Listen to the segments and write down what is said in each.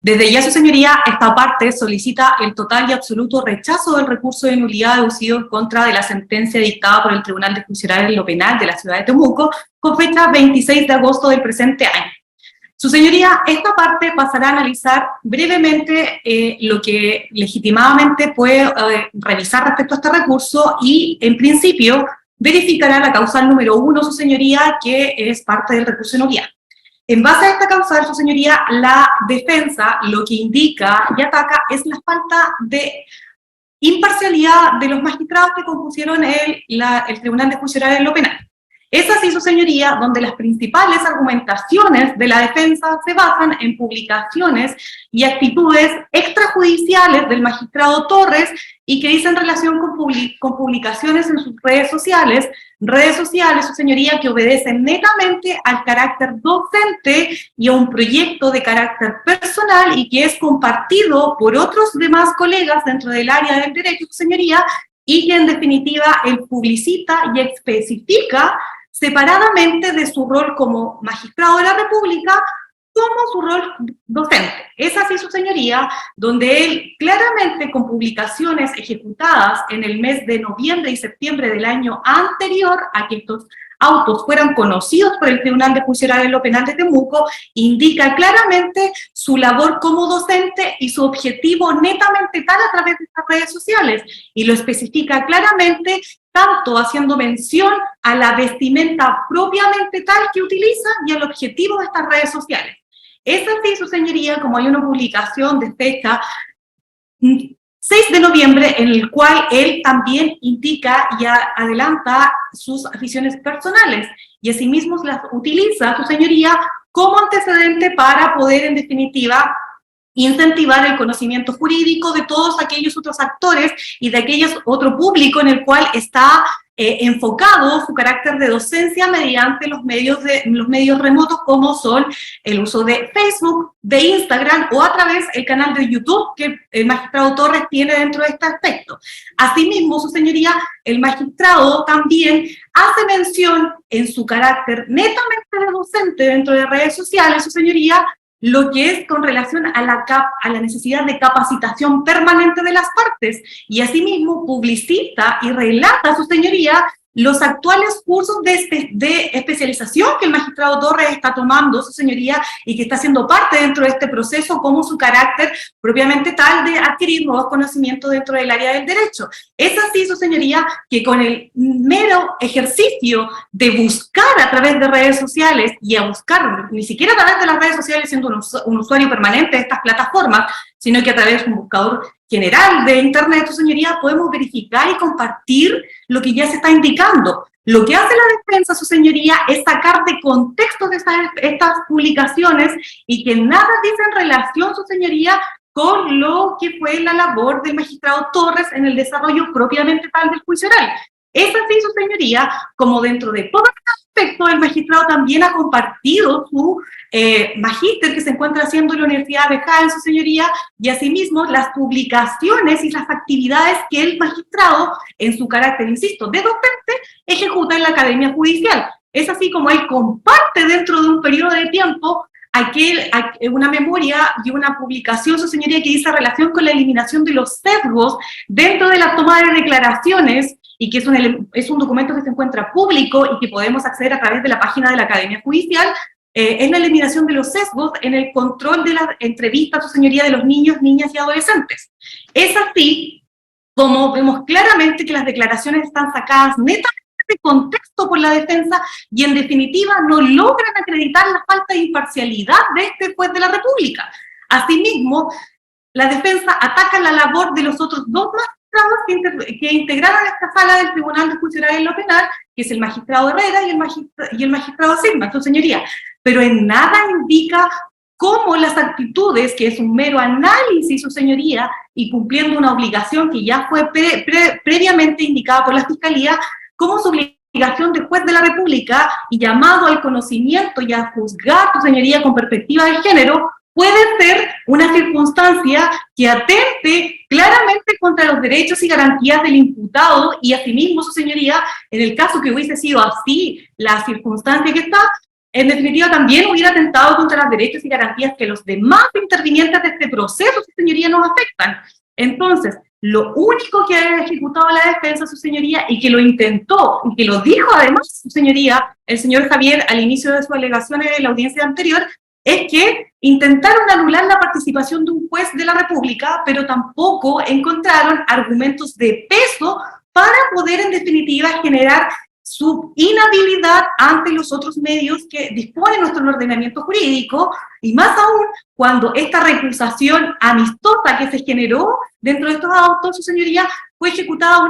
Desde ya, su señoría, esta parte solicita el total y absoluto rechazo del recurso de nulidad deducido en contra de la sentencia dictada por el Tribunal de Justicia en lo Penal de la ciudad de Temuco, con fecha 26 de agosto del presente año. Su señoría, esta parte pasará a analizar brevemente lo que legitimadamente puede revisar respecto a este recurso y, en principio, verificará la causal número 1, su señoría, que es parte del recurso de nulidad. En base a esta causal, su señoría, la defensa lo que indica y ataca es la falta de imparcialidad de los magistrados que compusieron el Tribunal de Justicia en lo Penal. Es así, su señoría, donde las principales argumentaciones de la defensa se basan en publicaciones y actitudes extrajudiciales del magistrado Torres y que dicen relación con publicaciones en sus redes sociales, su señoría, que obedecen netamente al carácter docente y a un proyecto de carácter personal y que es compartido por otros demás colegas dentro del área del derecho, su señoría, y que en definitiva él publicita y especifica separadamente de su rol como magistrado de la República como su rol docente. Es así, su señoría, donde él claramente con publicaciones ejecutadas en el mes de noviembre y septiembre del año anterior a que estos autos fueran conocidos por el Tribunal de Justicia en lo Penal de Temuco, indica claramente su labor como docente y su objetivo netamente tal a través de estas redes sociales, y lo especifica claramente, tanto haciendo mención a la vestimenta propiamente tal que utiliza y al objetivo de estas redes sociales. Es así, su señoría, como hay una publicación de fecha 6 de noviembre en el cual él también indica y adelanta sus aficiones personales y asimismo las utiliza, su señoría, como antecedente para poder, en definitiva, incentivar el conocimiento jurídico de todos aquellos otros actores y de aquellos otro público en el cual está enfocado su carácter de docencia mediante los medios remotos, como son el uso de Facebook, de Instagram o a través del canal de YouTube que el magistrado Torres tiene dentro de este aspecto. Asimismo, su señoría, el magistrado también hace mención en su carácter netamente de docente dentro de redes sociales, su señoría, lo que es con relación a la necesidad de capacitación permanente de las partes, y asimismo publicita y relata, su señoría, los actuales cursos de especialización que el magistrado Torres está tomando, su señoría, y que está siendo parte dentro de este proceso como su carácter propiamente tal de adquirir nuevos conocimientos dentro del área del derecho. Es así, su señoría, que con el mero ejercicio de buscar a través de redes sociales y a buscar, ni siquiera a través de las redes sociales siendo un usuario permanente de estas plataformas, sino que a través de un buscador general de Internet, su señoría, podemos verificar y compartir lo que ya se está indicando. Lo que hace la defensa, su señoría, es sacar de contexto de estas publicaciones y que nada dice en relación, su señoría, con lo que fue la labor del magistrado Torres en el desarrollo propiamente tal del juicio oral. Es así, su señoría, como dentro de todo este aspecto, el magistrado también ha compartido su magíster que se encuentra haciendo en la Universidad de Jaén, su señoría, y asimismo las publicaciones y las actividades que el magistrado, en su carácter, insisto, de docente, ejecuta en la Academia Judicial. Es así como él comparte dentro de un periodo de tiempo una memoria y una publicación, su señoría, que dice relación con la eliminación de los sesgos dentro de la toma de declaraciones, y que es un documento que se encuentra público y que podemos acceder a través de la página de la Academia Judicial. Es la eliminación de los sesgos en el control de las entrevistas, su señoría, de los niños, niñas y adolescentes. Es así como vemos claramente que las declaraciones están sacadas netamente de contexto por la defensa y en definitiva no logran acreditar la falta de imparcialidad de este juez de la República. Asimismo, la defensa ataca la labor de los otros dos magistrados que integraron esta sala del Tribunal de Justicia en lo Penal, que es el magistrado Herrera y el magistrado Sigma, su señoría, pero en nada indica cómo las actitudes, que es un mero análisis, su señoría, y cumpliendo una obligación que ya fue previamente indicada por la Fiscalía, como su obligación de juez de la República y llamado al conocimiento y a juzgar, su señoría, con perspectiva de género, puede ser una circunstancia que atente claramente contra los derechos y garantías del imputado, y asimismo, su señoría, en el caso que hubiese sido así la circunstancia que está, en definitiva también hubiera atentado contra los derechos y garantías que los demás intervinientes de este proceso, su señoría, nos afectan. Entonces, lo único que ha ejecutado la defensa, su señoría, y que lo intentó, y que lo dijo además, su señoría, el señor Javier, al inicio de sus alegaciones en la audiencia anterior, es que intentaron anular la participación de un juez de la República, pero tampoco encontraron argumentos de peso para poder, en definitiva, generar su inhabilidad ante los otros medios que dispone nuestro ordenamiento jurídico, y más aún cuando esta recusación amistosa que se generó dentro de estos autos, su señoría, fue ejecutada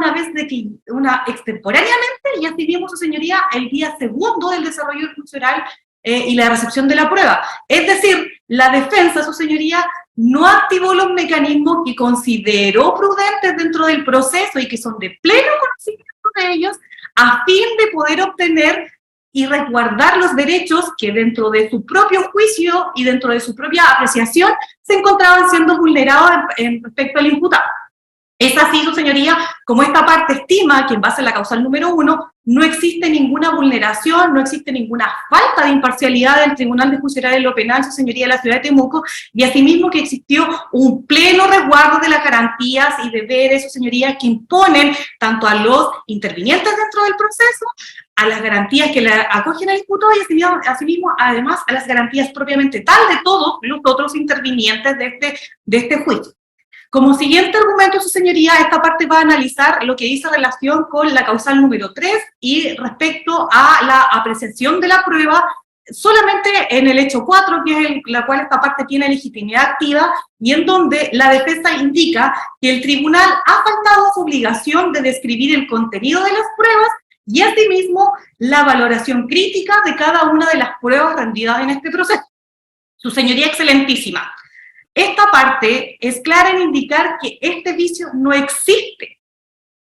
extemporáneamente, y así mismo, su señoría, el día segundo del desarrollo funcional y la recepción de la prueba. Es decir, la defensa, su señoría, no activó los mecanismos que consideró prudentes dentro del proceso y que son de pleno conocimiento de ellos, a fin de poder obtener y resguardar los derechos que dentro de su propio juicio y dentro de su propia apreciación se encontraban siendo vulnerados en respecto al imputado. Es así, su señoría, como esta parte estima que en base a la causal número 1 no existe ninguna vulneración, no existe ninguna falta de imparcialidad del Tribunal de Justicia en lo Penal, su señoría, de la ciudad de Temuco, y asimismo que existió un pleno resguardo de las garantías y deberes, su señoría, que imponen tanto a los intervinientes dentro del proceso, a las garantías que le acogen al imputado y asimismo, además, a las garantías propiamente tal de todos los otros intervinientes de este juicio. Como siguiente argumento, su señoría, esta parte va a analizar lo que dice relación con la causal número 3 y respecto a la apreciación de la prueba solamente en el hecho 4, que es la cual esta parte tiene legitimidad activa, y en donde la defensa indica que el tribunal ha faltado a su obligación de describir el contenido de las pruebas y asimismo la valoración crítica de cada una de las pruebas rendidas en este proceso. Su señoría, excelentísima, esta parte es clara en indicar que este vicio no existe.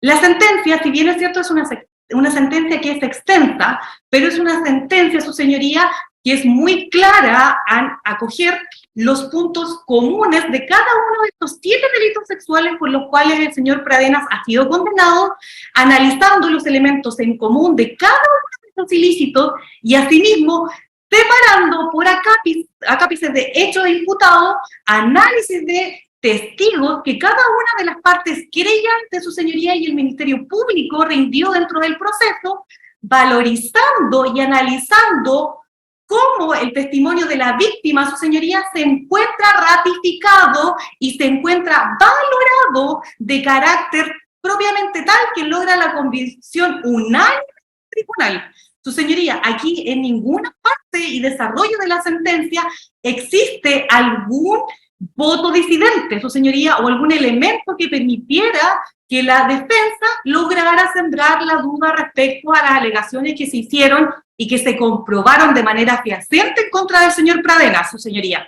La sentencia, si bien es cierto, es una sentencia que es extensa, pero es una sentencia, su señoría, que es muy clara en acoger los puntos comunes de cada uno de estos 7 delitos sexuales por los cuales el señor Pradenas ha sido condenado, analizando los elementos en común de cada uno de estos ilícitos y asimismo separando por acápices de hechos de imputado, análisis de testigos que cada una de las partes querellantes, su señoría, y el Ministerio Público rindió dentro del proceso, valorizando y analizando cómo el testimonio de la víctima, su señoría, se encuentra ratificado y se encuentra valorado de carácter propiamente tal que logra la convicción unánime del tribunal. Su señoría, aquí en ninguna parte y desarrollo de la sentencia existe algún voto disidente, su señoría, o algún elemento que permitiera que la defensa lograra sembrar la duda respecto a las alegaciones que se hicieron y que se comprobaron de manera fehaciente en contra del señor Pradenas, su señoría.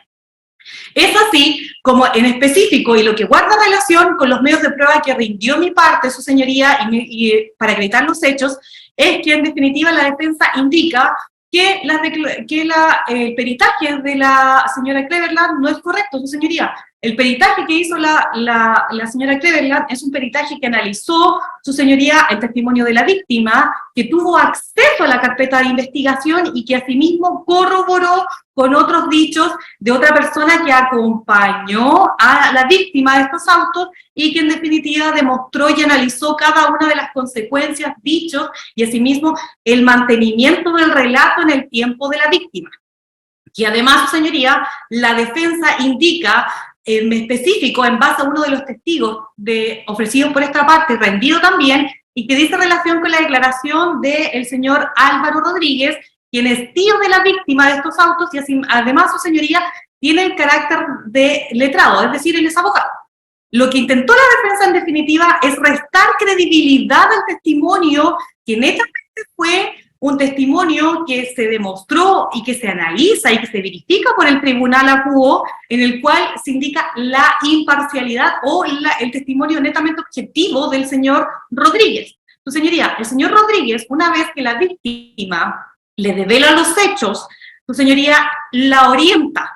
Es así como en específico, y lo que guarda relación con los medios de prueba que rindió mi parte, su señoría, y para acreditar los hechos, es que en definitiva la defensa indica que el peritaje de la señora Cleveland no es correcto, su señoría. El peritaje que hizo la señora Cleveland es un peritaje que analizó, su señoría, el testimonio de la víctima, que tuvo acceso a la carpeta de investigación y que asimismo corroboró con otros dichos de otra persona que acompañó a la víctima de estos autos y que en definitiva demostró y analizó cada una de las consecuencias, dichos y asimismo el mantenimiento del relato en el tiempo de la víctima. Y además, su señoría, la defensa indica en específico en base a uno de los testigos ofrecidos por esta parte, rendido también, y que dice relación con la declaración del señor Álvaro Rodríguez, quien es tío de la víctima de estos autos y así, además, su señoría, tiene el carácter de letrado, es decir, él es abogado. Lo que intentó la defensa en definitiva es restar credibilidad al testimonio que netamente fue un testimonio que se demostró y que se analiza y que se verifica por el tribunal acuo, en el cual se indica la imparcialidad o el testimonio netamente objetivo del señor Rodríguez. Su señoría, el señor Rodríguez, una vez que la víctima le devela los hechos, su señoría la orienta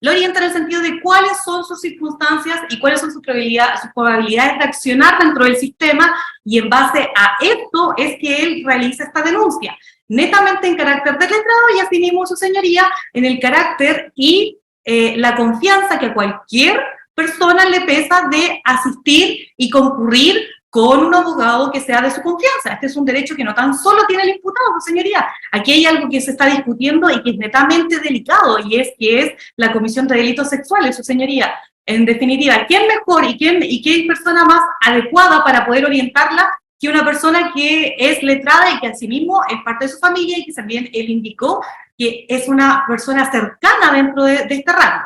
en el sentido de cuáles son sus circunstancias y cuáles son sus probabilidades de accionar dentro del sistema, y en base a esto es que él realiza esta denuncia. netamente en carácter de letrado y asimismo, su señoría, en el carácter y la confianza que a cualquier persona le pesa de asistir y concurrir con un abogado que sea de su confianza. Este es un derecho que no tan solo tiene el imputado, su señoría. Aquí hay algo que se está discutiendo y que es netamente delicado, y es que es la comisión de delitos sexuales, su señoría. En definitiva, ¿quién mejor y qué persona más adecuada para poder orientarla que una persona que es letrada y que asimismo es parte de su familia y que también él indicó que es una persona cercana dentro de este rango?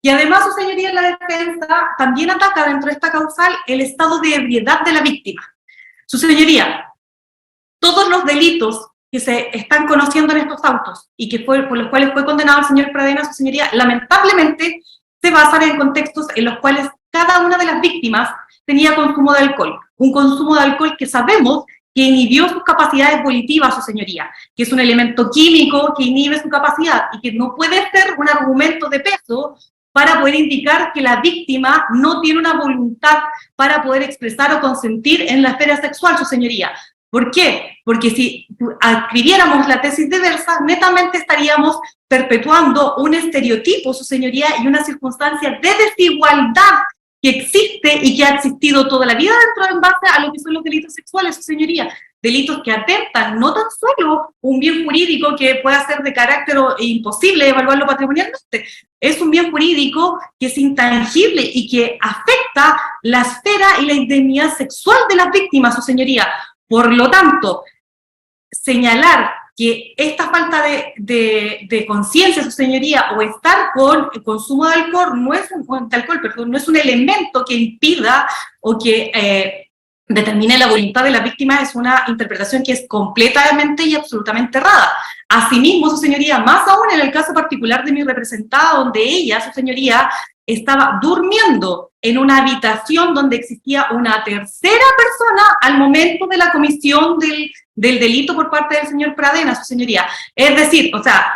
Y además, su señoría, en la defensa también ataca dentro de esta causal el estado de ebriedad de la víctima. Su señoría, todos los delitos que se están conociendo en estos autos y que por los cuales fue condenado el señor Pradenas, su señoría, lamentablemente se basan en contextos en los cuales cada una de las víctimas tenía consumo de alcohol. Un consumo de alcohol que sabemos que inhibió sus capacidades volitivas, su señoría, que es un elemento químico que inhibe su capacidad y que no puede ser un argumento de peso para poder indicar que la víctima no tiene una voluntad para poder expresar o consentir en la esfera sexual, su señoría. ¿Por qué? Porque si adquiriéramos la tesis diversa, netamente estaríamos perpetuando un estereotipo, su señoría, y una circunstancia de desigualdad que existe y que ha existido toda la vida dentro en base a lo que son los delitos sexuales, su señoría. Delitos que atentan no tan solo un bien jurídico que pueda ser de carácter imposible evaluarlo patrimonialmente, es un bien jurídico que es intangible y que afecta la esfera y la indemnidad sexual de las víctimas, su señoría. Por lo tanto, señalar que esta falta de conciencia, su señoría, o estar con el consumo de alcohol no es un elemento que impida o que determine la voluntad de la víctima, es una interpretación que es completamente y absolutamente errada. Asimismo, su señoría, más aún en el caso particular de mi representada, donde ella, su señoría, estaba durmiendo en una habitación donde existía una tercera persona al momento de la comisión del delito por parte del señor Pradenas, su señoría. Es decir, o sea,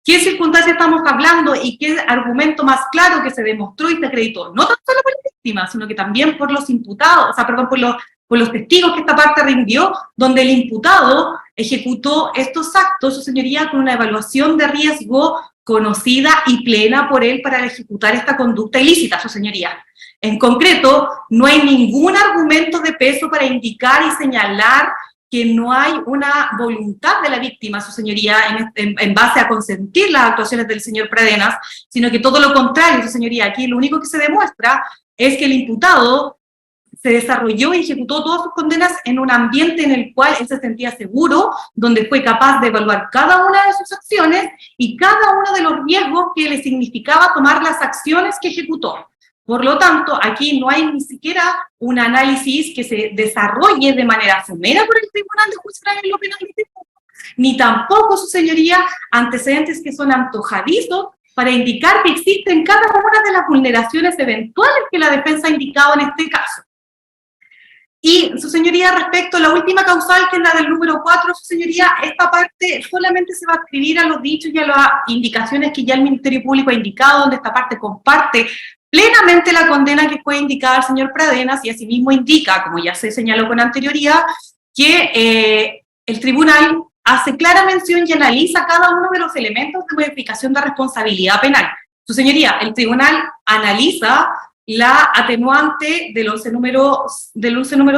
¿qué circunstancia estamos hablando y qué argumento más claro que se demostró y se acreditó? No tan solo por la víctima, sino que también por los imputados, o sea, perdón, por los testigos que esta parte rindió, donde el imputado ejecutó estos actos, su señoría, con una evaluación de riesgo conocida y plena por él para ejecutar esta conducta ilícita, su señoría. En concreto, no hay ningún argumento de peso para indicar y señalar que no hay una voluntad de la víctima, su señoría, en base a consentir las actuaciones del señor Pradenas, sino que todo lo contrario, su señoría. Aquí lo único que se demuestra es que el imputado se desarrolló y ejecutó todas sus condenas en un ambiente en el cual él se sentía seguro, donde fue capaz de evaluar cada una de sus acciones y cada uno de los riesgos que le significaba tomar las acciones que ejecutó. Por lo tanto, aquí no hay ni siquiera un análisis que se desarrolle de manera somera por el Tribunal de Justicia en lo penal, ni tampoco, su señoría, antecedentes que son antojadizos para indicar que existen cada una de las vulneraciones eventuales que la defensa ha indicado en este caso. Y, su señoría, respecto a la última causal, que es la del número 4, su señoría, esta parte solamente se va a adscribir a los dichos y a las indicaciones que ya el Ministerio Público ha indicado, donde esta parte comparte plenamente la condena que fue indicada al señor Pradenas, y asimismo indica, como ya se señaló con anterioridad, que el tribunal hace clara mención y analiza cada uno de los elementos de modificación de responsabilidad penal. Su señoría, el tribunal analiza la atenuante del 11 número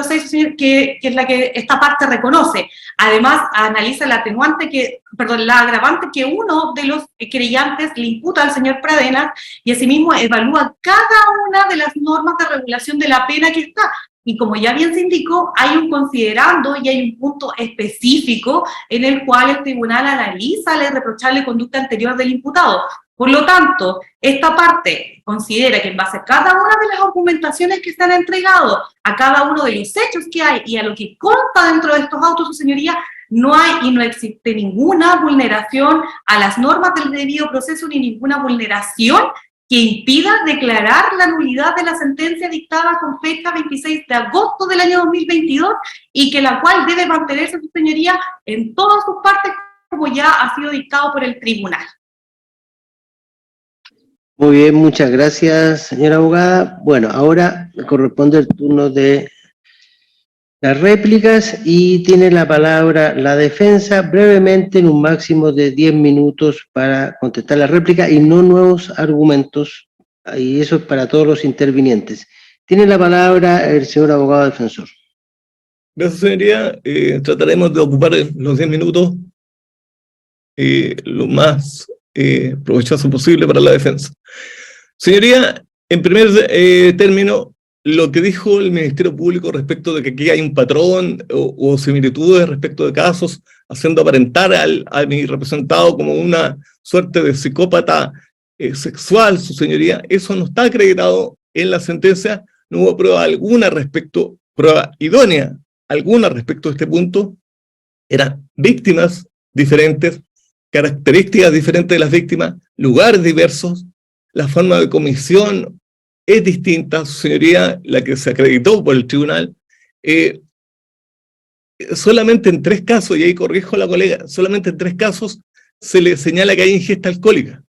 6, que es la que esta parte reconoce. Además, analiza la la agravante que uno de los querellantes le imputa al señor Pradenas, y asimismo evalúa cada una de las normas de regulación de la pena que está. Y como ya bien se indicó, hay un considerando y hay un punto específico en el cual el tribunal analiza la irreprochable conducta anterior del imputado. Por lo tanto, esta parte considera que en base a cada una de las argumentaciones que se han entregado, a cada uno de los hechos que hay y a lo que consta dentro de estos autos, su señoría, no hay y no existe ninguna vulneración a las normas del debido proceso ni ninguna vulneración que impida declarar la nulidad de la sentencia dictada con fecha 26 de agosto del año 2022 y que la cual debe mantenerse, su señoría, en todas sus partes, como ya ha sido dictado por el tribunal. Muy bien, muchas gracias, señora abogada. Bueno, ahora corresponde el turno de las réplicas y tiene la palabra la defensa brevemente en un máximo de 10 minutos para contestar la réplica y no nuevos argumentos, y eso es para todos los intervinientes. Tiene la palabra el señor abogado defensor. Gracias, señoría. Trataremos de ocupar los 10 minutos lo más provechoso posible para la defensa. Señoría, en primer término, lo que dijo el Ministerio Público respecto de que aquí hay un patrón o similitudes respecto de casos, haciendo aparentar a mi representado como una suerte de psicópata sexual, su señoría, eso no está acreditado en la sentencia, no hubo prueba alguna respecto, prueba idónea alguna respecto a este punto, eran víctimas diferentes, características diferentes de las víctimas, lugares diversos, la forma de comisión es distinta, su señoría, la que se acreditó por el tribunal. Solamente en 3 casos, y ahí corrijo a la colega, solamente en 3 casos se le señala que hay ingesta alcohólica.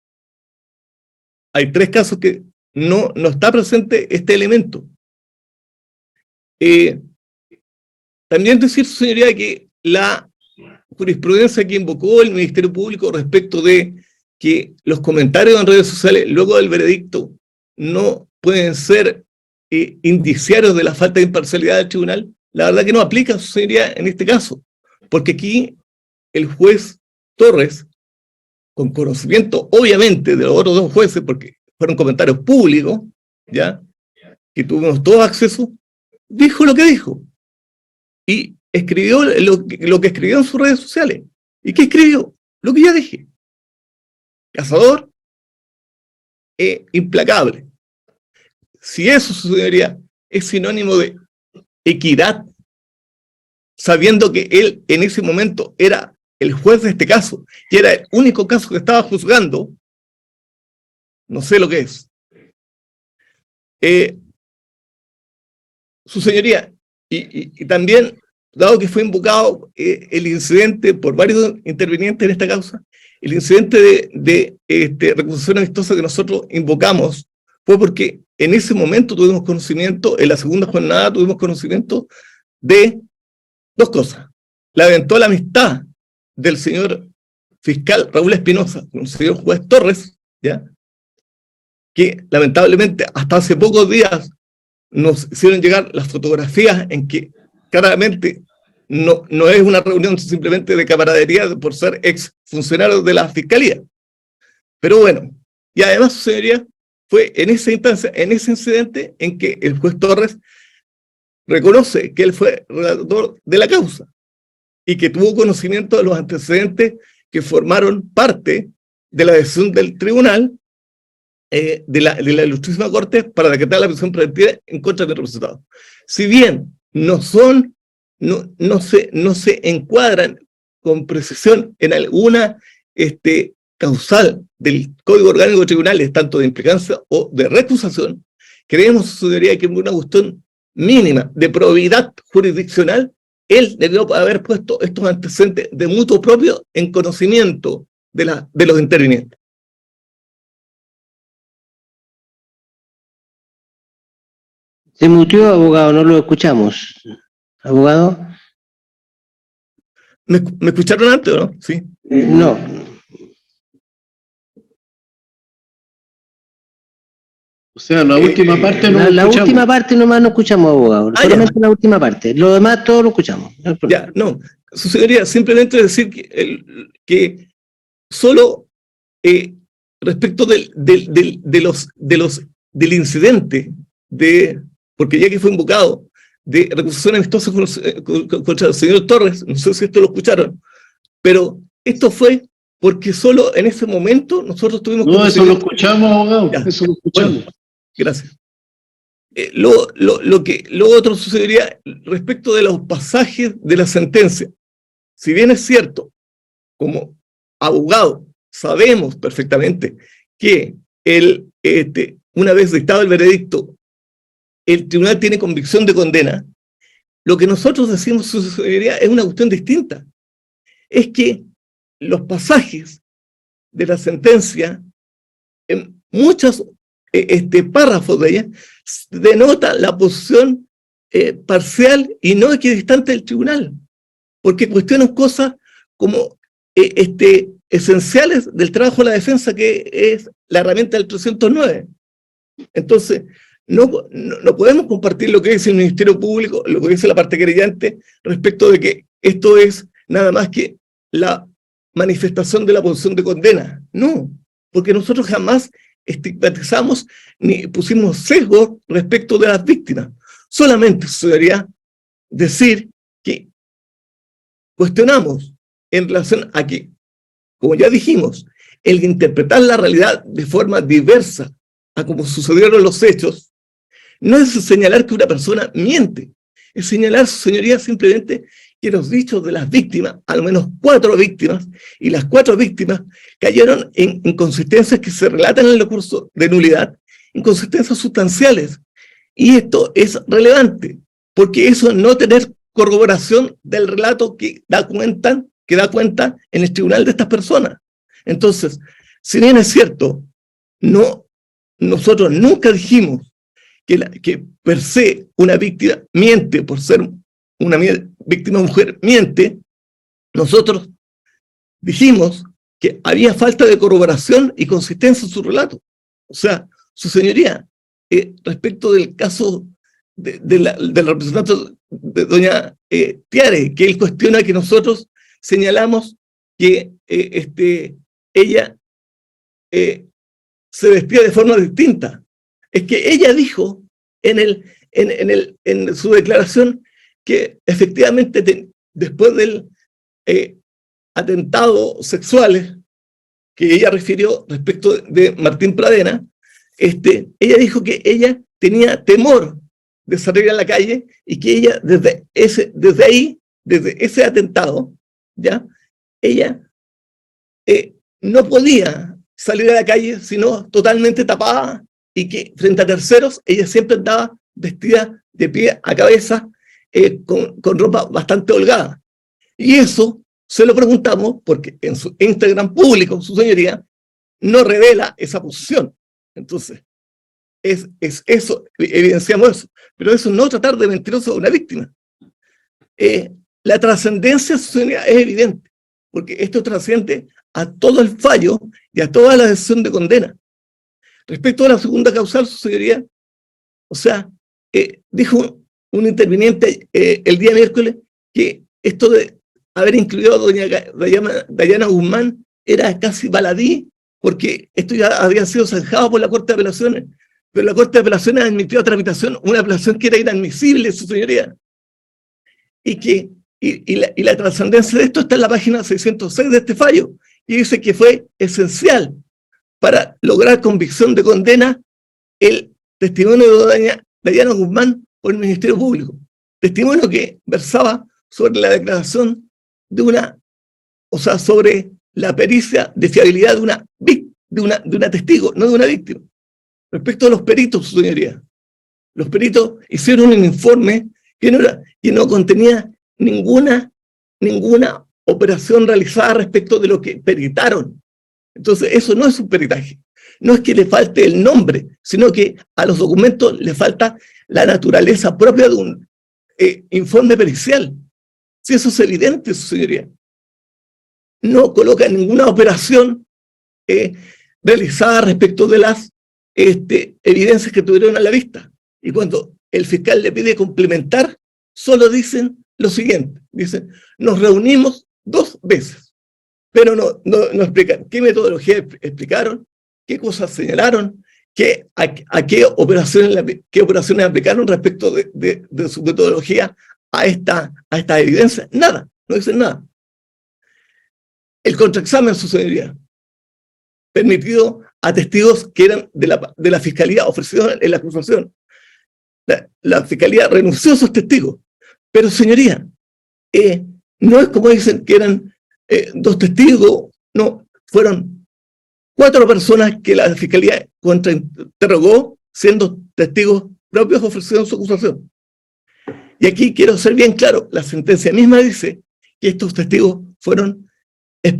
Hay 3 casos que no está presente este elemento. También decir, su señoría, que la jurisprudencia que invocó el Ministerio Público respecto de que los comentarios en redes sociales luego del veredicto no pueden ser indiciarios de la falta de imparcialidad del tribunal, la verdad que no aplica, su señoría, en este caso, porque aquí el juez Torres, con conocimiento obviamente de los otros 2 jueces, porque fueron comentarios públicos, ya, que tuvimos todo acceso, dijo lo que dijo, y escribió lo que escribió en sus redes sociales. ¿Y qué escribió? Lo que ya dije. Cazador implacable. Si eso, su señoría, es sinónimo de equidad, sabiendo que él en ese momento era el juez de este caso, y era el único caso que estaba juzgando, no sé lo que es. Su señoría, y también, dado que fue invocado el incidente por varios intervinientes en esta causa, el incidente de recusación amistosa que nosotros invocamos fue porque en ese momento tuvimos conocimiento, en la segunda jornada tuvimos conocimiento de 2 cosas. La eventual amistad del señor fiscal Raúl Espinosa con el señor juez Torres, ¿ya?, que lamentablemente hasta hace pocos días nos hicieron llegar las fotografías en que claramente no es una reunión simplemente de camaradería por ser ex funcionarios de la fiscalía. Pero bueno, y además, su señoría, fue en esa instancia, en ese incidente, en que el juez Torres reconoce que él fue relator de la causa y que tuvo conocimiento de los antecedentes que formaron parte de la decisión del tribunal de la Ilustrísima Corte para decretar la prisión preventiva en contra del representado. Si bien no se encuadran con precisión en alguna causal del Código Orgánico de Tribunales, tanto de implicancia o de recusación, creemos, su señoría, que en una cuestión mínima de probidad jurisdiccional, él debió haber puesto estos antecedentes de mutuo propio en conocimiento de los intervinientes. Se muteó, abogado, no lo escuchamos. Abogado. ¿Me escucharon antes o no? Sí. No. O sea, la última parte no la última parte nomás no escuchamos, abogado. Solamente ya. La última parte. Lo demás todo lo escuchamos. No, ya, no. Sucedería simplemente decir que solo respecto del incidente, porque ya que fue invocado, de recusación amistosa contra el señor Torres, no sé si esto lo escucharon, pero esto fue porque solo en ese momento nosotros tuvimos... No, eso lo escuchamos, abogado, ya, eso lo escuchamos. Bueno, gracias. Lo otro sucedería respecto de los pasajes de la sentencia. Si bien es cierto, como abogado, sabemos perfectamente que una vez dictado el veredicto, el tribunal tiene convicción de condena, lo que nosotros decimos sucedería es una cuestión distinta. Es que los pasajes de la sentencia, en muchos párrafos de ella, denota la posición parcial y no equidistante del tribunal, porque cuestionan cosas como esenciales del trabajo de la defensa, que es la herramienta del 309. Entonces, no podemos compartir lo que dice el Ministerio Público, lo que dice la parte querellante, respecto de que esto es nada más que la manifestación de la posición de condena. No, porque nosotros jamás estigmatizamos ni pusimos sesgo respecto de las víctimas. Solamente se debería decir que cuestionamos en relación a que, como ya dijimos, el interpretar la realidad de forma diversa a como sucedieron los hechos, no es señalar que una persona miente, es señalar, su señoría, simplemente que los dichos de las víctimas, al menos 4 víctimas, y las 4 víctimas cayeron en inconsistencias que se relatan en el recurso de nulidad, inconsistencias sustanciales. Y esto es relevante, porque eso no tener corroboración del relato que da cuenta en el tribunal de estas personas. Entonces, si bien es cierto, nosotros nunca dijimos que per se una víctima miente por ser una víctima mujer, miente, nosotros dijimos que había falta de corroboración y consistencia en su relato. O sea, su señoría, respecto del caso del representante de doña Tiare, que él cuestiona que nosotros señalamos que ella se vestía de forma distinta. Es que ella dijo en su declaración que efectivamente después del atentado sexuales que ella refirió respecto de Martín Pradena, ella dijo que ella tenía temor de salir a la calle y que ella desde ese atentado, ¿ya? Ella no podía salir a la calle sino totalmente tapada, y que frente a terceros ella siempre andaba vestida de pie a cabeza con ropa bastante holgada. Y eso se lo preguntamos porque en su Instagram público, su señoría, no revela esa posición. Entonces, es eso, evidenciamos eso. Pero eso no tratar de mentiroso a una víctima. La trascendencia de su señoría es evidente, porque esto trasciende a todo el fallo y a toda la decisión de condena. Respecto a la segunda causal, su señoría, o sea, dijo un interviniente el día miércoles que esto de haber incluido a doña Dayana Guzmán era casi baladí, porque esto ya había sido zanjado por la Corte de Apelaciones, pero la Corte de Apelaciones admitió a tramitación una apelación que era inadmisible, su señoría, y la trascendencia de esto está en la página 606 de este fallo, y dice que fue esencial para lograr convicción de condena el testimonio de Dayana Guzmán por el Ministerio Público. Testimonio que versaba sobre la declaración sobre la pericia de fiabilidad de una testigo, no de una víctima. Respecto a los peritos, su señoría, los peritos hicieron un informe que no contenía ninguna operación realizada respecto de lo que peritaron. Entonces, eso no es un peritaje. No es que le falte el nombre, sino que a los documentos le falta la naturaleza propia de un informe pericial. Si eso es evidente, su señoría. No coloca ninguna operación realizada respecto de las evidencias que tuvieron a la vista. Y cuando el fiscal le pide complementar, solo dicen lo siguiente. Dicen, nos reunimos 2 veces. Pero no explican qué metodología explicaron, qué cosas señalaron, a qué operaciones aplicaron respecto de su metodología a esta evidencia. Nada, no dicen nada. El contraexamen, su señoría, permitido a testigos que eran de la fiscalía ofrecidos en la acusación. La fiscalía renunció a esos testigos. Pero, señoría, no es como dicen que eran 2 testigos, no, fueron 4 personas que la fiscalía contrainterrogó, siendo testigos propios ofrecidos en su acusación. Y aquí quiero ser bien claro, la sentencia misma dice que estos testigos fueron de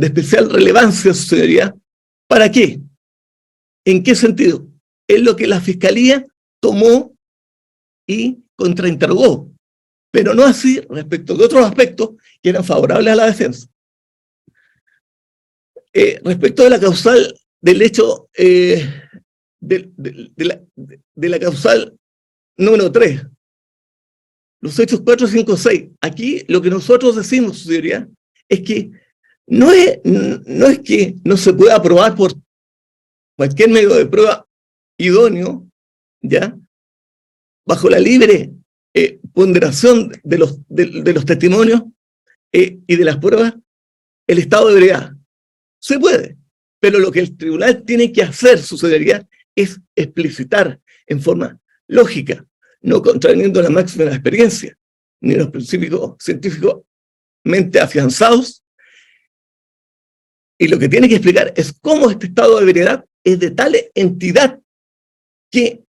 especial relevancia, su señoría. ¿Para qué? ¿En qué sentido? Es lo que la fiscalía tomó y contrainterrogó, pero no así respecto de otros aspectos que eran favorables a la defensa. Respecto de la causal del hecho, de la causal número 3, los hechos 4, 5, 6, aquí lo que nosotros decimos, su señoría, es que no es que no se pueda probar por cualquier medio de prueba idóneo, ¿ya? Bajo la libre ponderación de los testimonios y de las pruebas, el estado de ebriedad. Se puede, pero lo que el tribunal tiene que hacer, su señoría, es explicitar en forma lógica, no contraviniendo la máxima de la experiencia, ni los principios científicamente afianzados, y lo que tiene que explicar es cómo este estado de ebriedad es de tal entidad que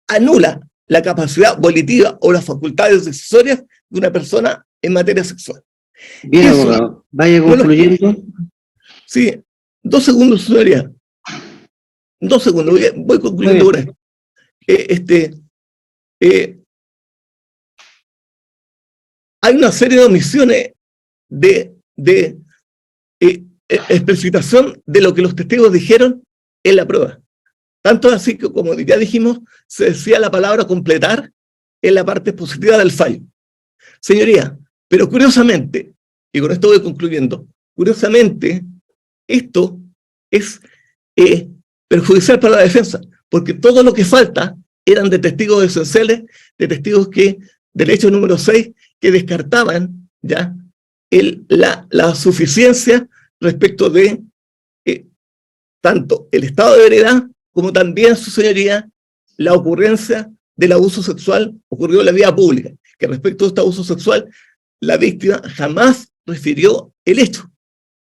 anula la capacidad volitiva o las facultades decisorias de una persona en materia sexual. Bien, Eso, abogado. Vaya concluyendo. Sí, 2 segundos, señoría. 2 segundos, voy concluyendo por esto. Hay una serie de omisiones de explicitación de lo que los testigos dijeron en la prueba. Tanto así que, como ya dijimos, se decía la palabra completar en la parte expositiva del fallo. Señoría, pero curiosamente, y con esto voy concluyendo, curiosamente, esto es perjudicial para la defensa, porque todo lo que falta eran de testigos esenciales, de testigos que, del hecho número 6, que descartaban ya la suficiencia respecto de tanto el estado de ebriedad como también, su señoría, la ocurrencia del abuso sexual ocurrió en la vía pública, que respecto a este abuso sexual, la víctima jamás refirió el hecho,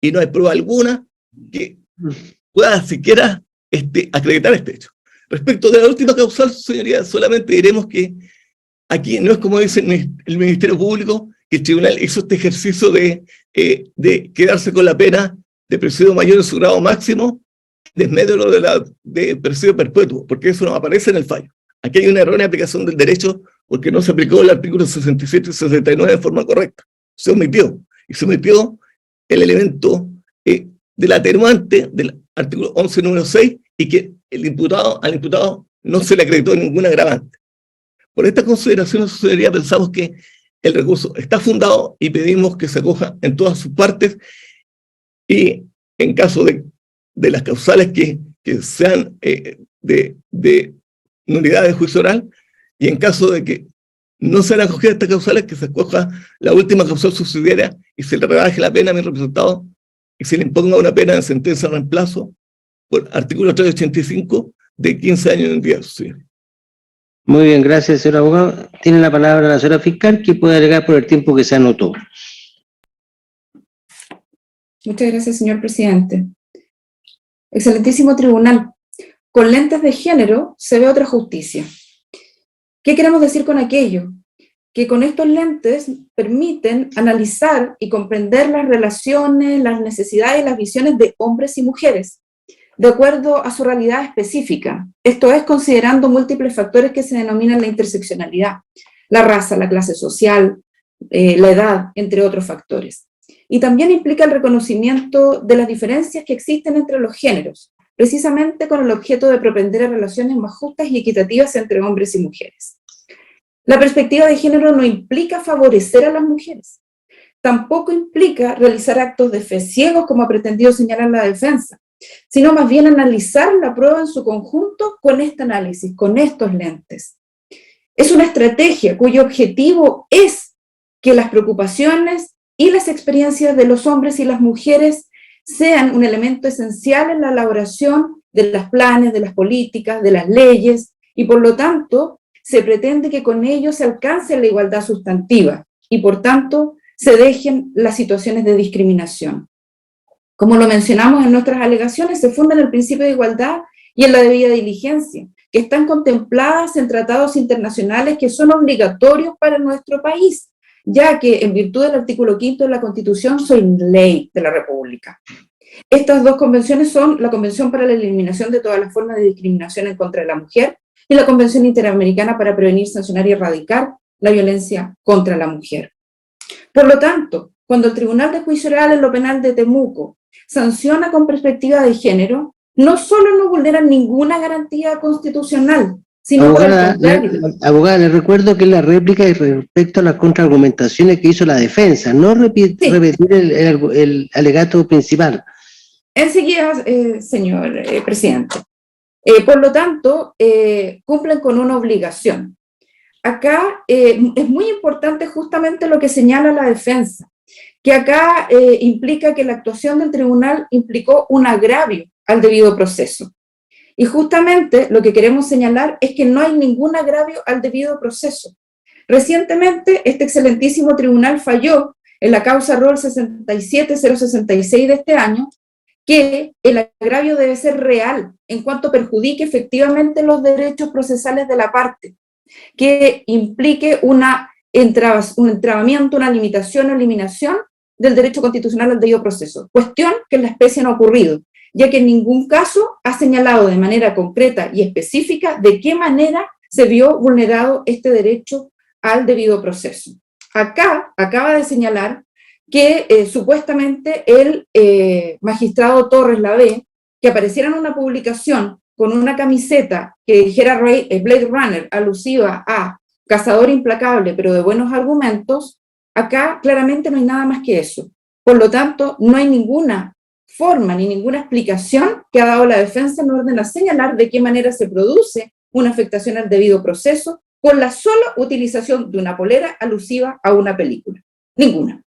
y no hay prueba alguna que pueda siquiera acreditar este hecho. Respecto de la última causal, su señoría, solamente diremos que aquí no es como dice el Ministerio Público, que el tribunal hizo este ejercicio de quedarse con la pena de presidio mayor en su grado máximo, desmedio de presidio perpetuo, porque eso no aparece en el fallo. Aquí hay una errónea aplicación del derecho porque no se aplicó el artículo 67 y 69 de forma correcta. Se omitió, y se omitió el elemento del atenuante del artículo 11, número 6, y que al imputado no se le acreditó ningún agravante. Por estas consideraciones, su señoría, pensamos que el recurso está fundado y pedimos que se acoja en todas sus partes, y en caso de las causales que sean de nulidad de juicio oral, y en caso de que no sean acogidas estas causales, que se acoja la última causal subsidiaria y se le rebaje la pena a mi representado y se le imponga una pena de sentencia de reemplazo por artículo 385 de 15 años en día. Sí. Muy bien, gracias, señor abogado. Tiene la palabra la señora fiscal, que puede agregar por el tiempo que se anotó. Muchas gracias, señor presidente. Excelentísimo tribunal, con lentes de género se ve otra justicia. ¿Qué queremos decir con aquello? Que con estos lentes permiten analizar y comprender las relaciones, las necesidades y las visiones de hombres y mujeres, de acuerdo a su realidad específica. Esto es, considerando múltiples factores que se denominan la interseccionalidad, la raza, la clase social, la edad, entre otros factores. Y también implica el reconocimiento de las diferencias que existen entre los géneros, precisamente con el objeto de propender a relaciones más justas y equitativas entre hombres y mujeres. La perspectiva de género no implica favorecer a las mujeres, tampoco implica realizar actos de fe ciegos como ha pretendido señalar la defensa, sino más bien analizar la prueba en su conjunto con este análisis, con estos lentes. Es una estrategia cuyo objetivo es que las preocupaciones y las experiencias de los hombres y las mujeres sean un elemento esencial en la elaboración de los planes, de las políticas, de las leyes, y por lo tanto se pretende que con ello se alcance la igualdad sustantiva y por tanto se dejen las situaciones de discriminación. Como lo mencionamos en nuestras alegaciones, se funda en el principio de igualdad y en la debida diligencia, que están contempladas en tratados internacionales que son obligatorios para nuestro país, ya que en virtud del artículo 5 de la Constitución son ley de la República. Estas dos convenciones son la Convención para la Eliminación de todas las formas de discriminación en contra de la mujer y la Convención Interamericana para Prevenir, Sancionar y Erradicar la violencia contra la mujer. Por lo tanto, cuando el Tribunal de Juicio Oral en lo Penal de Temuco sanciona con perspectiva de género, no solo no vulneran ninguna garantía constitucional, sino por el contrario. Abogada, le recuerdo que la réplica es respecto a las contraargumentaciones que hizo la defensa, no repetir el alegato principal. Enseguida, señor presidente. Por lo tanto, cumplen con una obligación. Acá es muy importante justamente lo que señala la defensa, que acá implica que la actuación del tribunal implicó un agravio al debido proceso. Y justamente lo que queremos señalar es que no hay ningún agravio al debido proceso. Recientemente, este excelentísimo tribunal falló en la causa ROL 67066 de este año, que el agravio debe ser real en cuanto perjudique efectivamente los derechos procesales de la parte, que implique un entramamiento, una limitación o eliminación del derecho constitucional al debido proceso, cuestión que en la especie no ha ocurrido, ya que en ningún caso ha señalado de manera concreta y específica de qué manera se vio vulnerado este derecho al debido proceso. Acá acaba de señalar que supuestamente el magistrado Torres Lavé, que apareciera en una publicación con una camiseta que dijera Blade Runner, alusiva a cazador implacable, pero de buenos argumentos, acá claramente no hay nada más que eso. Por lo tanto, no hay ninguna forma ni ninguna explicación que ha dado la defensa en orden a señalar de qué manera se produce una afectación al debido proceso con la sola utilización de una polera alusiva a una película. Ninguna.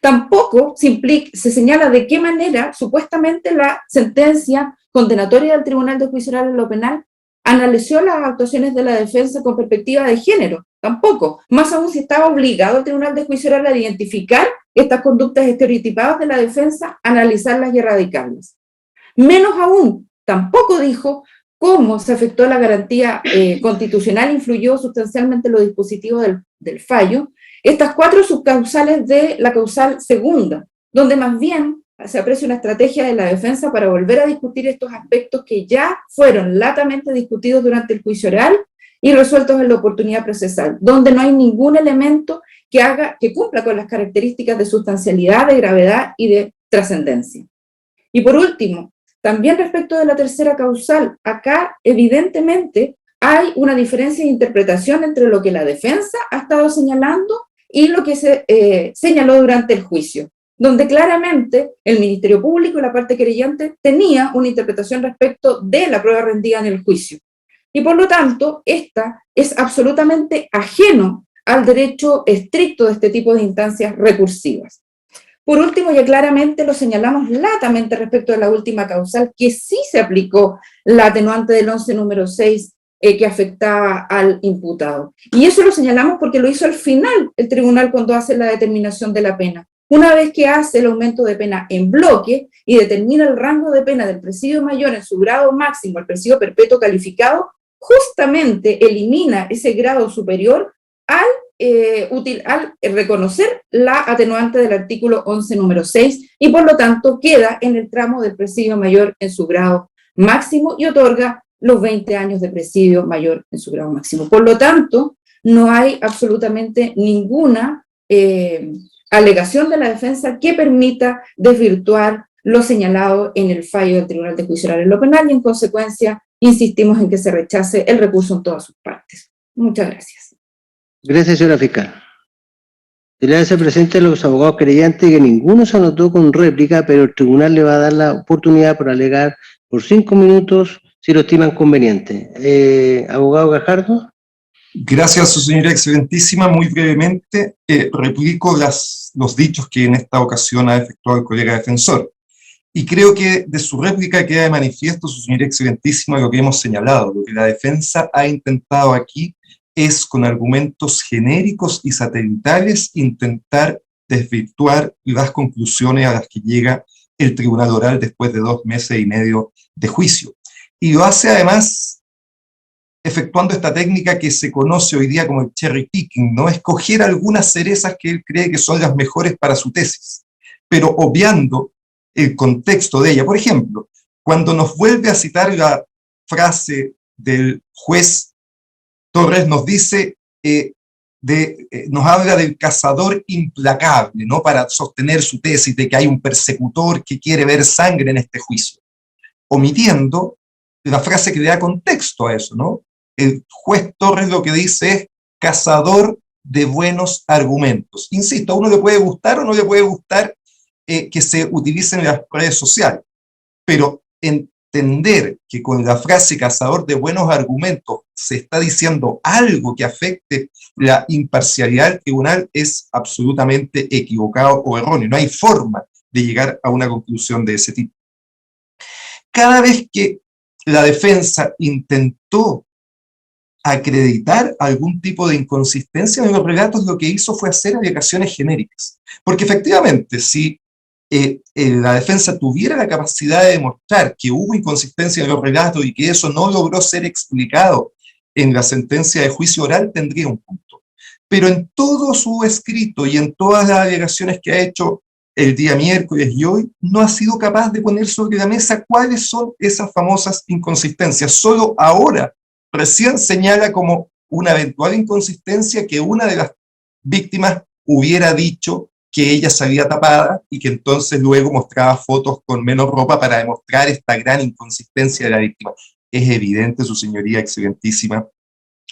Tampoco se señala de qué manera supuestamente la sentencia condenatoria del Tribunal de Juicio Oral en lo Penal analizó las actuaciones de la defensa con perspectiva de género. Tampoco. Más aún si estaba obligado el Tribunal de Juicio Oral a identificar estas conductas estereotipadas de la defensa, analizarlas y erradicarlas. Menos aún, tampoco dijo cómo se afectó la garantía constitucional, influyó sustancialmente en los dispositivos del fallo, estas 4 subcausales de la causal segunda, donde más bien se aprecia una estrategia de la defensa para volver a discutir estos aspectos que ya fueron latamente discutidos durante el juicio oral y resueltos en la oportunidad procesal, donde no hay ningún elemento que cumpla con las características de sustancialidad, de gravedad y de trascendencia. Y por último, también respecto de la tercera causal, acá evidentemente hay una diferencia de interpretación entre lo que la defensa ha estado señalando y lo que se señaló durante el juicio, donde claramente el Ministerio Público y la parte querellante tenía una interpretación respecto de la prueba rendida en el juicio. Y por lo tanto, esta es absolutamente ajeno al derecho estricto de este tipo de instancias recursivas. Por último, ya claramente lo señalamos latamente respecto de la última causal, que sí se aplicó la atenuante del 11 número 6 que afectaba al imputado. Y eso lo señalamos porque lo hizo al final el tribunal cuando hace la determinación de la pena. Una vez que hace el aumento de pena en bloque y determina el rango de pena del presidio mayor en su grado máximo, el presidio perpetuo calificado, justamente elimina ese grado superior al reconocer la atenuante del artículo 11 número 6 y por lo tanto queda en el tramo del presidio mayor en su grado máximo y otorga los 20 años de presidio mayor en su grado máximo. Por lo tanto, no hay absolutamente ninguna alegación de la defensa que permita desvirtuar lo señalado en el fallo del Tribunal de Juicio Oral en lo Penal y en consecuencia insistimos en que se rechace el recurso en todas sus partes. Muchas gracias. Gracias, señora fiscal. Se le hace presente a los abogados querellantes que ninguno se anotó con réplica, pero el tribunal le va a dar la oportunidad por alegar por 5 minutos si lo estiman conveniente. Abogado Gajardo. Gracias, su señoría excelentísima. Muy brevemente, replico los dichos que en esta ocasión ha efectuado el colega defensor. Y creo que de su réplica queda de manifiesto, su señoría excelentísima, lo que hemos señalado. Lo que la defensa ha intentado aquí es, con argumentos genéricos y satelitales, intentar desvirtuar las conclusiones a las que llega el tribunal oral después de 2 meses y medio de juicio. Y lo hace además efectuando esta técnica que se conoce hoy día como el cherry picking, ¿no? Escoger algunas cerezas que él cree que son las mejores para su tesis, pero obviando el contexto de ella. Por ejemplo, cuando nos vuelve a citar la frase del juez Torres, nos dice, nos habla del cazador implacable, ¿no? Para sostener su tesis de que hay un persecutor que quiere ver sangre en este juicio, omitiendo la frase que le da contexto a eso, ¿no? El juez Torres lo que dice es cazador de buenos argumentos. Insisto, a uno le puede gustar o no le puede gustar que se utilicen en las redes sociales, pero entender que con la frase cazador de buenos argumentos se está diciendo algo que afecte la imparcialidad del tribunal es absolutamente equivocado o erróneo. No hay forma de llegar a una conclusión de ese tipo. Cada vez que la defensa intentó acreditar algún tipo de inconsistencia en los relatos, lo que hizo fue hacer alegaciones genéricas. Porque efectivamente, si la defensa tuviera la capacidad de demostrar que hubo inconsistencia en los relatos y que eso no logró ser explicado en la sentencia de juicio oral, tendría un punto. Pero en todo su escrito y en todas las alegaciones que ha hecho el día miércoles y hoy, no ha sido capaz de poner sobre la mesa cuáles son esas famosas inconsistencias. Solo ahora, recién señala como una eventual inconsistencia que una de las víctimas hubiera dicho que ella salía tapada y que entonces luego mostraba fotos con menos ropa para demostrar esta gran inconsistencia de la víctima. Es evidente, su señoría excelentísima,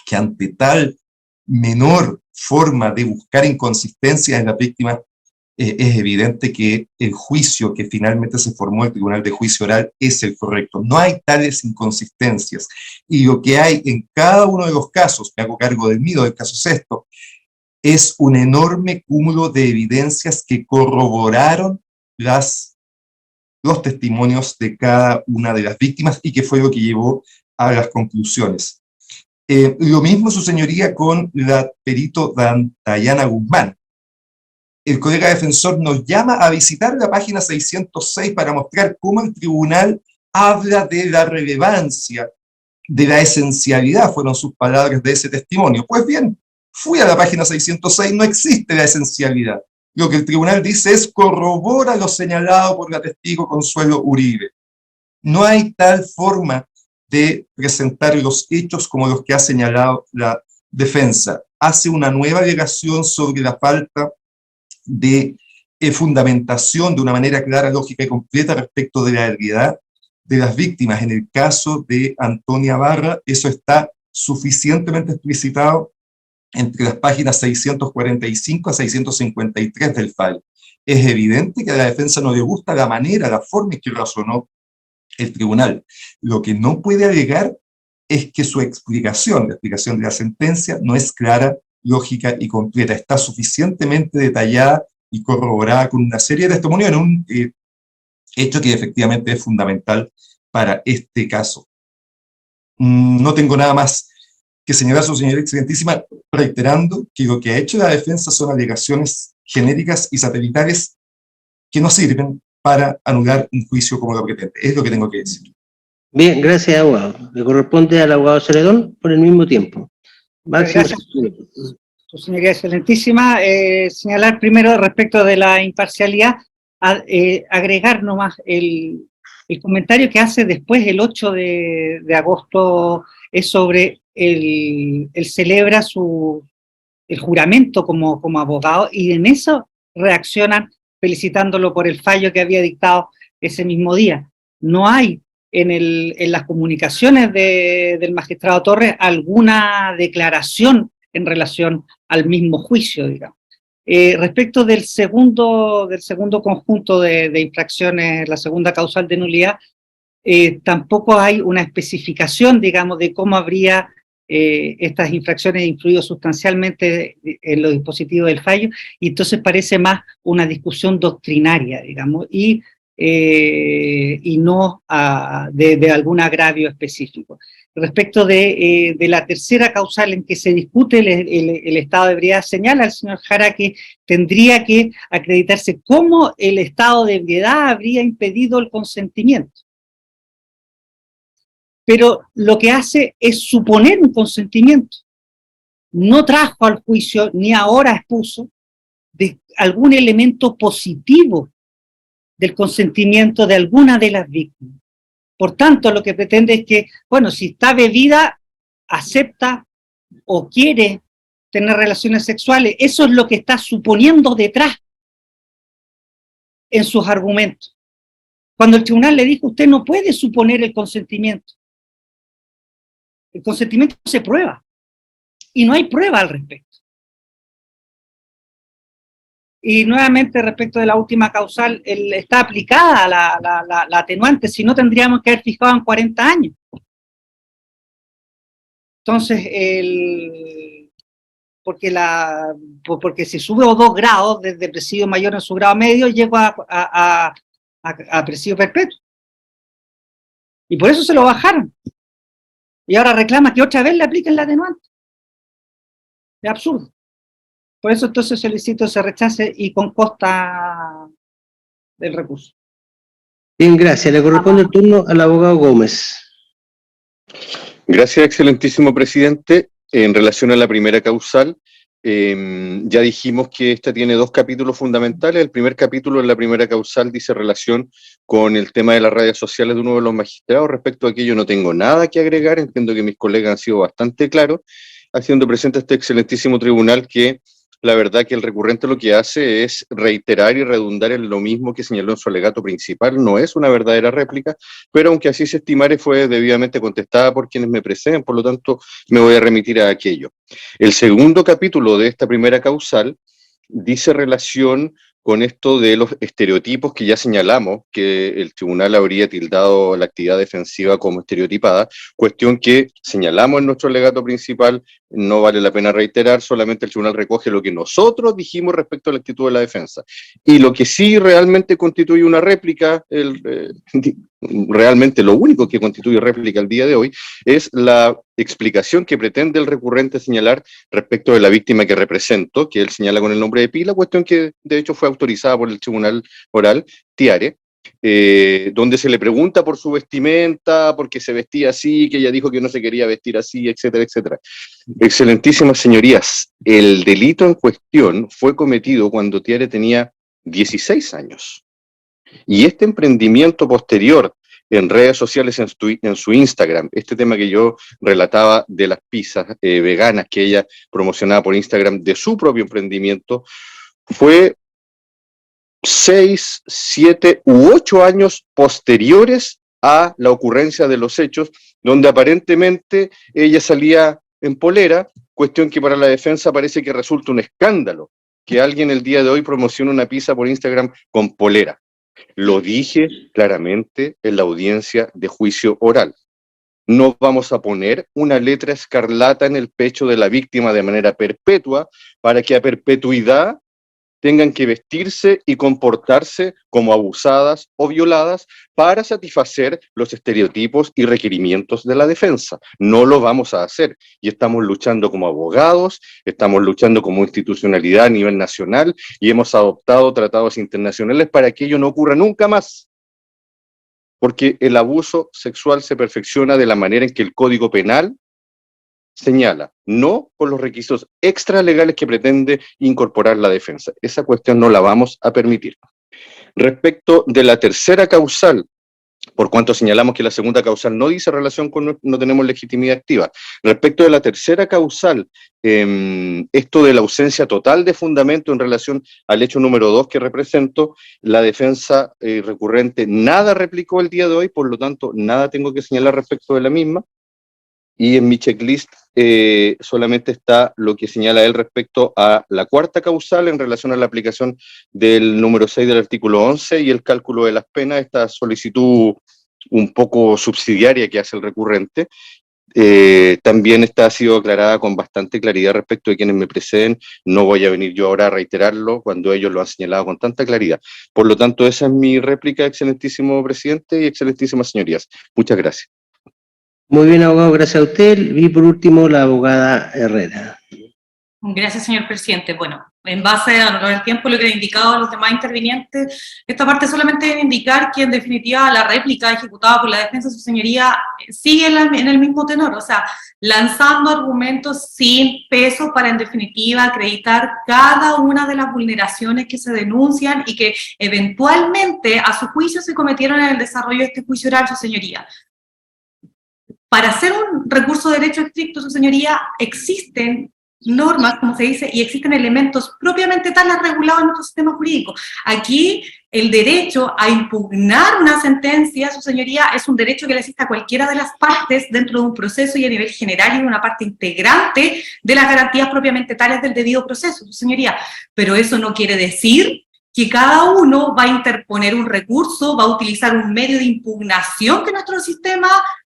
que ante tal menor forma de buscar inconsistencias en la víctima, es evidente que el juicio que finalmente se formó en el Tribunal de Juicio Oral es el correcto. No hay tales inconsistencias. Y lo que hay en cada uno de los casos, me hago cargo del mío, del caso Sexto, es un enorme cúmulo de evidencias que corroboraron los testimonios de cada una de las víctimas y que fue lo que llevó a las conclusiones. Lo mismo, su señoría, con la perito Dayana Guzmán. El colega defensor nos llama a visitar la página 606 para mostrar cómo el tribunal habla de la relevancia, de la esencialidad, fueron sus palabras, de ese testimonio. Pues bien, fui a la página 606, no existe la esencialidad. Lo que el tribunal dice es corrobora lo señalado por la testigo Consuelo Uribe. No hay tal forma de presentar los hechos como los que ha señalado la defensa. Hace una nueva alegación sobre la falta de fundamentación de una manera clara, lógica y completa respecto de la realidad de las víctimas. En el caso de Antonia Barra, eso está suficientemente explicitado entre las páginas 645 a 653 del fallo. Es evidente que a la defensa no le gusta la manera, la forma en que razonó el tribunal. Lo que no puede alegar es que su explicación, la explicación de la sentencia, no es clara, lógica y completa. Está suficientemente detallada y corroborada con una serie de testimonios en un hecho que efectivamente es fundamental para este caso. No tengo nada más que señalar, su señoría excelentísima, reiterando que lo que ha hecho la defensa son alegaciones genéricas y satelitales que no sirven para anular un juicio como lo pretende. Es lo que tengo que decir. Bien, gracias, abogado. Le corresponde al abogado Celedón por el mismo tiempo. Máximo. Gracias, su señoría excelentísima. Señalar primero respecto de la imparcialidad, agregar nomás el comentario que hace después, el 8 de agosto, es sobre él celebra el juramento como abogado, y en eso reaccionan felicitándolo por el fallo que había dictado ese mismo día. No hay en las comunicaciones del magistrado Torres alguna declaración en relación al mismo juicio, digamos. Respecto del segundo conjunto de infracciones, la segunda causal de nulidad, tampoco hay una especificación, digamos, de cómo habría estas infracciones influido sustancialmente en los dispositivos del fallo, y entonces parece más una discusión doctrinaria, digamos, y no de algún agravio específico. Respecto de la tercera causal en que se discute el estado de ebriedad, señala el señor Jara que tendría que acreditarse cómo el estado de ebriedad habría impedido el consentimiento. Pero lo que hace es suponer un consentimiento. No trajo al juicio, ni ahora expuso, de algún elemento positivo del consentimiento de alguna de las víctimas. Por tanto, lo que pretende es que, bueno, si está bebida, acepta o quiere tener relaciones sexuales. Eso es lo que está suponiendo detrás en sus argumentos. Cuando el tribunal le dijo, usted no puede suponer el consentimiento. El consentimiento se prueba. Y no hay prueba al respecto. Y nuevamente, respecto de la última causal, está aplicada la atenuante, si no tendríamos que haber fijado en 40 años. Entonces, porque si sube 2 grados desde presidio mayor en su grado medio, llego a presidio perpetuo. Y por eso se lo bajaron. Y ahora reclama que otra vez le apliquen la atenuante. Es absurdo. Por eso entonces solicito se rechace y con costa del recurso. Bien, gracias. Le corresponde el turno al abogado Gómez. Gracias, excelentísimo presidente. En relación a la primera causal, ya dijimos que esta tiene 2 capítulos fundamentales. El primer capítulo en la primera causal dice relación con el tema de las redes sociales de uno de los magistrados. Respecto a aquello no tengo nada que agregar. Entiendo que mis colegas han sido bastante claros, haciendo presente a este excelentísimo tribunal que la verdad que el recurrente lo que hace es reiterar y redundar en lo mismo que señaló en su alegato principal. No es una verdadera réplica, pero aunque así se estimare, fue debidamente contestada por quienes me preceden, por lo tanto me voy a remitir a aquello. El segundo capítulo de esta primera causal dice relación con esto de los estereotipos que ya señalamos, que el tribunal habría tildado la actividad defensiva como estereotipada, cuestión que señalamos en nuestro alegato principal, no vale la pena reiterar, solamente el tribunal recoge lo que nosotros dijimos respecto a la actitud de la defensa. Y lo que sí realmente constituye una réplica, realmente lo único que constituye réplica el día de hoy, es la explicación que pretende el recurrente señalar respecto de la víctima que represento, que él señala con el nombre de Pila, cuestión que de hecho fue autorizada por el tribunal oral, Tiare, donde se le pregunta por su vestimenta, porque se vestía así, que ella dijo que no se quería vestir así, etcétera, etcétera. Excelentísimas señorías, el delito en cuestión fue cometido cuando Tiare tenía 16 años. Y este emprendimiento posterior en redes sociales, en su Instagram, este tema que yo relataba de las pizzas veganas que ella promocionaba por Instagram de su propio emprendimiento, fue 6, 7 u 8 años posteriores a la ocurrencia de los hechos, donde aparentemente ella salía en polera, cuestión que para la defensa parece que resulta un escándalo que alguien el día de hoy promocione una pizza por Instagram con polera. Lo dije claramente en la audiencia de juicio oral. No vamos a poner una letra escarlata en el pecho de la víctima de manera perpetua para que a perpetuidad tengan que vestirse y comportarse como abusadas o violadas para satisfacer los estereotipos y requerimientos de la defensa. No lo vamos a hacer y estamos luchando como abogados, estamos luchando como institucionalidad a nivel nacional y hemos adoptado tratados internacionales para que ello no ocurra nunca más. Porque el abuso sexual se perfecciona de la manera en que el Código Penal señala, no con los requisitos extralegales que pretende incorporar la defensa. Esa cuestión no la vamos a permitir. Respecto de la tercera causal, por cuanto señalamos que la segunda causal no dice relación con no tenemos legitimidad activa. Respecto de la tercera causal, esto de la ausencia total de fundamento en relación al hecho número 2 que represento, la defensa recurrente nada replicó el día de hoy, por lo tanto nada tengo que señalar respecto de la misma. Y en mi checklist solamente está lo que señala él respecto a la cuarta causal en relación a la aplicación del número 6 del artículo 11 y el cálculo de las penas, esta solicitud un poco subsidiaria que hace el recurrente. También ha sido aclarada con bastante claridad respecto de quienes me preceden. No voy a venir yo ahora a reiterarlo cuando ellos lo han señalado con tanta claridad. Por lo tanto, esa es mi réplica, excelentísimo presidente y excelentísimas señorías. Muchas gracias. Muy bien, abogado, gracias a usted. Y por último, la abogada Herrera. Gracias, señor presidente. Bueno, en base al tiempo, lo que han indicado los demás intervinientes, esta parte solamente debe indicar que, en definitiva, la réplica ejecutada por la defensa de su señoría sigue en el mismo tenor, o sea, lanzando argumentos sin peso para, en definitiva, acreditar cada una de las vulneraciones que se denuncian y que, eventualmente, a su juicio, se cometieron en el desarrollo de este juicio oral, su señoría. Para hacer un recurso de derecho estricto, su señoría, existen normas, como se dice, y existen elementos propiamente tales regulados en nuestro sistema jurídico. Aquí el derecho a impugnar una sentencia, su señoría, es un derecho que le existe a cualquiera de las partes dentro de un proceso y a nivel general, y una parte integrante de las garantías propiamente tales del debido proceso, su señoría. Pero eso no quiere decir que cada uno va a interponer un recurso, va a utilizar un medio de impugnación que nuestro sistema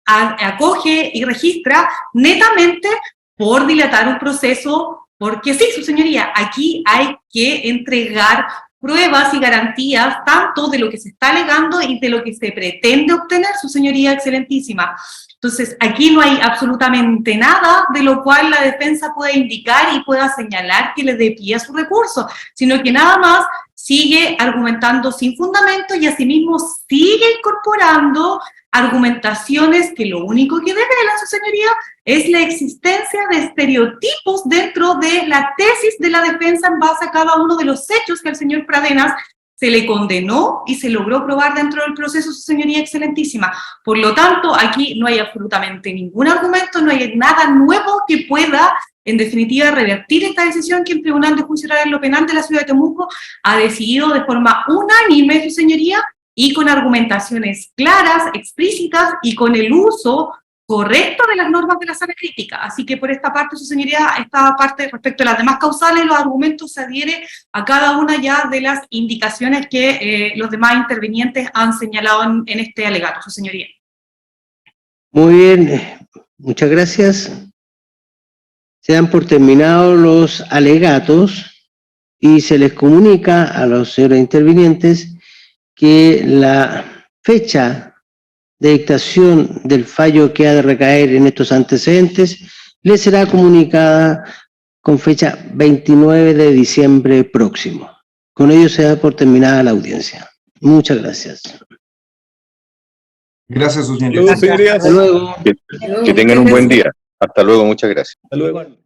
acoge y registra netamente por dilatar un proceso, porque sí, su señoría, aquí hay que entregar pruebas y garantías tanto de lo que se está alegando y de lo que se pretende obtener, su señoría excelentísima. Entonces, aquí no hay absolutamente nada de lo cual la defensa pueda indicar y pueda señalar que le dé pie a su recurso, sino que nada más sigue argumentando sin fundamento y asimismo sigue incorporando argumentaciones que lo único que develan, su señoría, es la existencia de estereotipos dentro de la tesis de la defensa en base a cada uno de los hechos que al señor Pradenas se le condenó y se logró probar dentro del proceso, su señoría excelentísima. Por lo tanto, aquí no hay absolutamente ningún argumento, no hay nada nuevo que pueda, en definitiva, revertir esta decisión que el Tribunal de Juicio Oral en lo Penal de la Ciudad de Temuco ha decidido de forma unánime, su señoría, y con argumentaciones claras, explícitas y con el uso correcto de las normas de la sala crítica. Así que por esta parte, su señoría, esta parte respecto a las demás causales, los argumentos se adhiere a cada una ya de las indicaciones que los demás intervinientes han señalado en este alegato, su señoría. Muy bien, muchas gracias. Se dan por terminados los alegatos y se les comunica a los señores intervinientes que la fecha de dictación del fallo que ha de recaer en estos antecedentes le será comunicada con fecha 29 de diciembre próximo. Con ello se da por terminada la audiencia. Muchas gracias. Gracias, Hasta luego, señorías. Hasta luego. Que tengan un buen día. Hasta luego, muchas gracias. Hasta luego.